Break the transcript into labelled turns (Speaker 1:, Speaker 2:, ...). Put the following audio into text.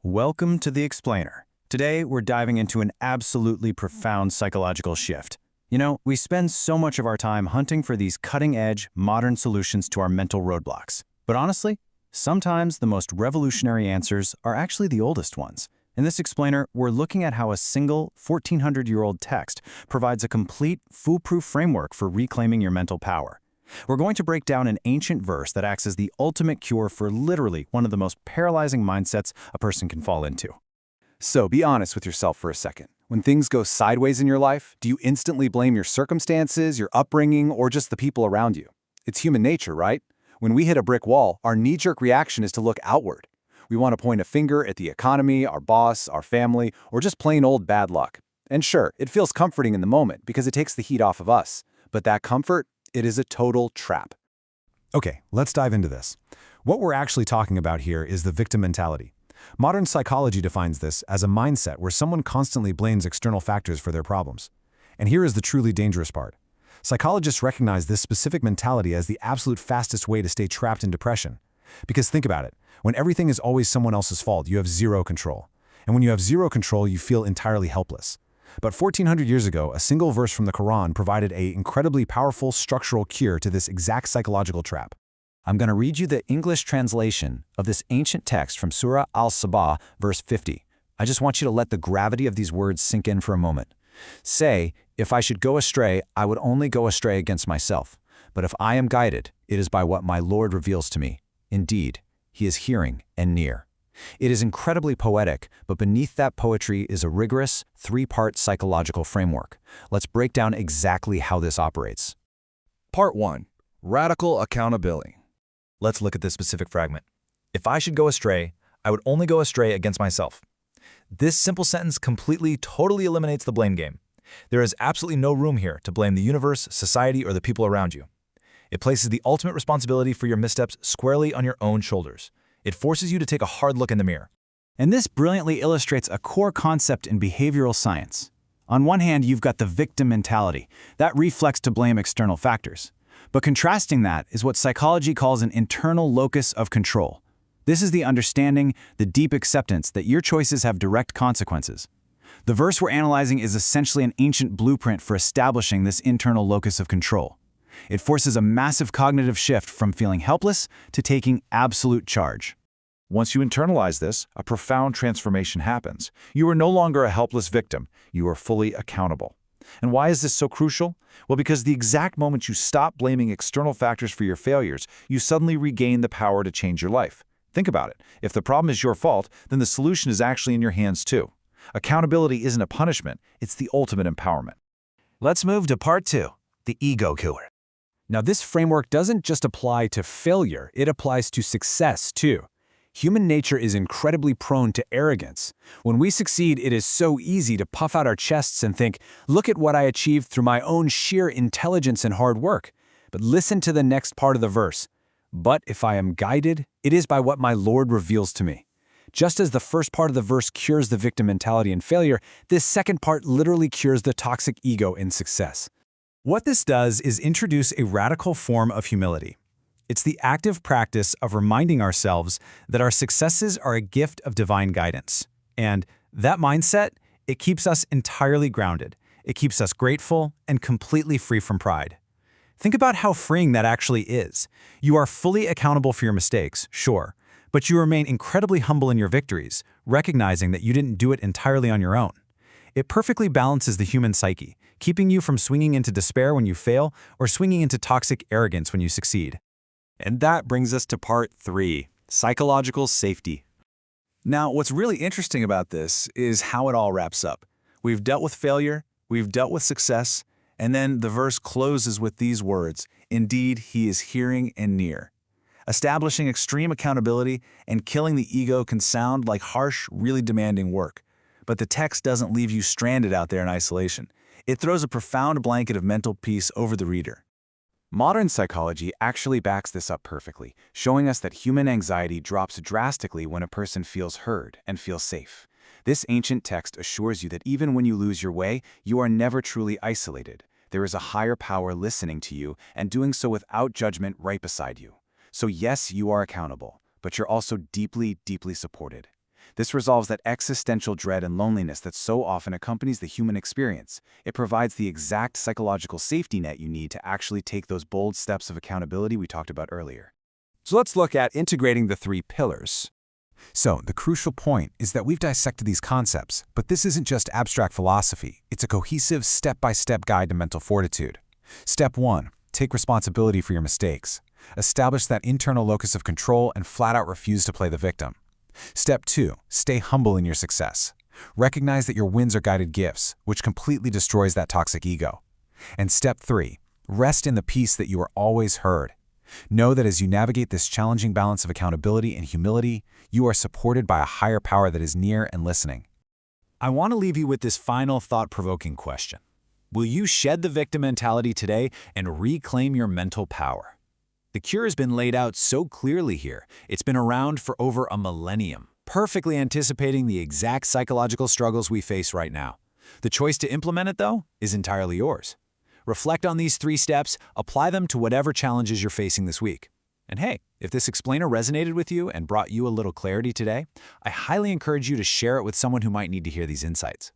Speaker 1: Welcome to The Explainer. Today, we're diving into an absolutely profound psychological shift. We spend so much of our time hunting for these cutting-edge, modern solutions to our mental roadblocks. But honestly, sometimes the most revolutionary answers are actually the oldest ones. In this explainer, we're looking at how a single 1,400-year-old text provides a complete, foolproof framework for reclaiming your mental power. We're going to break down an ancient verse that acts as the ultimate cure for literally one of the most paralyzing mindsets a person can fall into.
Speaker 2: So be honest with yourself for a second. When things go sideways in your life, do you instantly blame your circumstances, your upbringing, or just the people around you? It's human nature, right? When we hit a brick wall, our knee-jerk reaction is to look outward. We want to point a finger at the economy, our boss, our family, or just plain old bad luck. And sure, it feels comforting in the moment because it takes the heat off of us. But that comfort, it is a total trap.
Speaker 3: Okay, let's dive into this. What we're actually talking about here is the victim mentality. Modern psychology defines this as a mindset where someone constantly blames external factors for their problems. And here is the truly dangerous part. Psychologists recognize this specific mentality as the absolute fastest way to stay trapped in depression. Because think about it, when everything is always someone else's fault, you have zero control. And when you have zero control, you feel entirely helpless. But 1,400 years ago, a single verse from the Quran provided an incredibly powerful structural cure to this exact psychological trap.
Speaker 1: I'm going to read you the English translation of this ancient text from Surah Al Saba, verse 50. I just want you to let the gravity of these words sink in for a moment. Say, if I should go astray, I would only go astray against myself. But if I am guided, it is by what my Lord reveals to me. Indeed, He is hearing and near. It is incredibly poetic, but beneath that poetry is a rigorous, three-part psychological framework. Let's break down exactly how this operates.
Speaker 4: Part 1. Radical Accountability. Let's look at this specific fragment. If I should go astray, I would only go astray against myself. This simple sentence completely, totally eliminates the blame game. There is absolutely no room here to blame the universe, society, or the people around you. It places the ultimate responsibility for your missteps squarely on your own shoulders. It forces you to take a hard look in the mirror.
Speaker 1: And this brilliantly illustrates a core concept in behavioral science. On one hand, you've got the victim mentality, that reflex to blame external factors. But contrasting that is what psychology calls an internal locus of control. This is the understanding, the deep acceptance that your choices have direct consequences. The verse we're analyzing is essentially an ancient blueprint for establishing this internal locus of control. It forces a massive cognitive shift from feeling helpless to taking absolute charge.
Speaker 5: Once you internalize this, a profound transformation happens. You are no longer a helpless victim. You are fully accountable. And why is this so crucial? Well, because the exact moment you stop blaming external factors for your failures, you suddenly regain the power to change your life. Think about it. If the problem is your fault, then the solution is actually in your hands too. Accountability isn't a punishment, it's the ultimate empowerment.
Speaker 4: Let's move to Part 2, the ego killer.
Speaker 3: Now, this framework doesn't just apply to failure, it applies to success too. Human nature is incredibly prone to arrogance. When we succeed, it is so easy to puff out our chests and think, look at what I achieved through my own sheer intelligence and hard work. But listen to the next part of the verse. But if I am guided, it is by what my Lord reveals to me. Just as the first part of the verse cures the victim mentality in failure, this second part literally cures the toxic ego in success. What this does is introduce a radical form of humility. It's the active practice of reminding ourselves that our successes are a gift of divine guidance. And that mindset, it keeps us entirely grounded. It keeps us grateful and completely free from pride. Think about how freeing that actually is. You are fully accountable for your mistakes, sure, but you remain incredibly humble in your victories, recognizing that you didn't do it entirely on your own. It perfectly balances the human psyche, keeping you from swinging into despair when you fail or swinging into toxic arrogance when you succeed.
Speaker 2: And that brings us to Part 3, psychological safety. Now, what's really interesting about this is how it all wraps up. We've dealt with failure, we've dealt with success, and then the verse closes with these words, indeed, He is hearing and near. Establishing extreme accountability and killing the ego can sound like harsh, really demanding work. But the text doesn't leave you stranded out there in isolation. It throws a profound blanket of mental peace over the reader. Modern psychology actually backs this up perfectly, showing us that human anxiety drops drastically when a person feels heard and feels safe. This ancient text assures you that even when you lose your way, you are never truly isolated. There is a higher power listening to you and doing so without judgment right beside you. So yes, you are accountable, but you're also deeply, deeply supported. This resolves that existential dread and loneliness that so often accompanies the human experience. It provides the exact psychological safety net you need to actually take those bold steps of accountability we talked about earlier.
Speaker 3: So let's look at integrating the 3 pillars. So, the crucial point is that we've dissected these concepts, but this isn't just abstract philosophy. It's a cohesive, step-by-step guide to mental fortitude. Step 1. Take responsibility for your mistakes. Establish that internal locus of control and flat-out refuse to play the victim. Step 2. Stay humble in your success. Recognize that your wins are guided gifts, which completely destroys that toxic ego. And Step 3. Rest in the peace that you are always heard. Know that as you navigate this challenging balance of accountability and humility, you are supported by a higher power that is near and listening.
Speaker 1: I want to leave you with this final thought-provoking question. Will you shed the victim mentality today and reclaim your mental power? The cure has been laid out so clearly here. It's been around for over a millennium, perfectly anticipating the exact psychological struggles we face right now. The choice to implement it, though, is entirely yours. Reflect on these 3 steps, apply them to whatever challenges you're facing this week. And hey, if this explainer resonated with you and brought you a little clarity today, I highly encourage you to share it with someone who might need to hear these insights.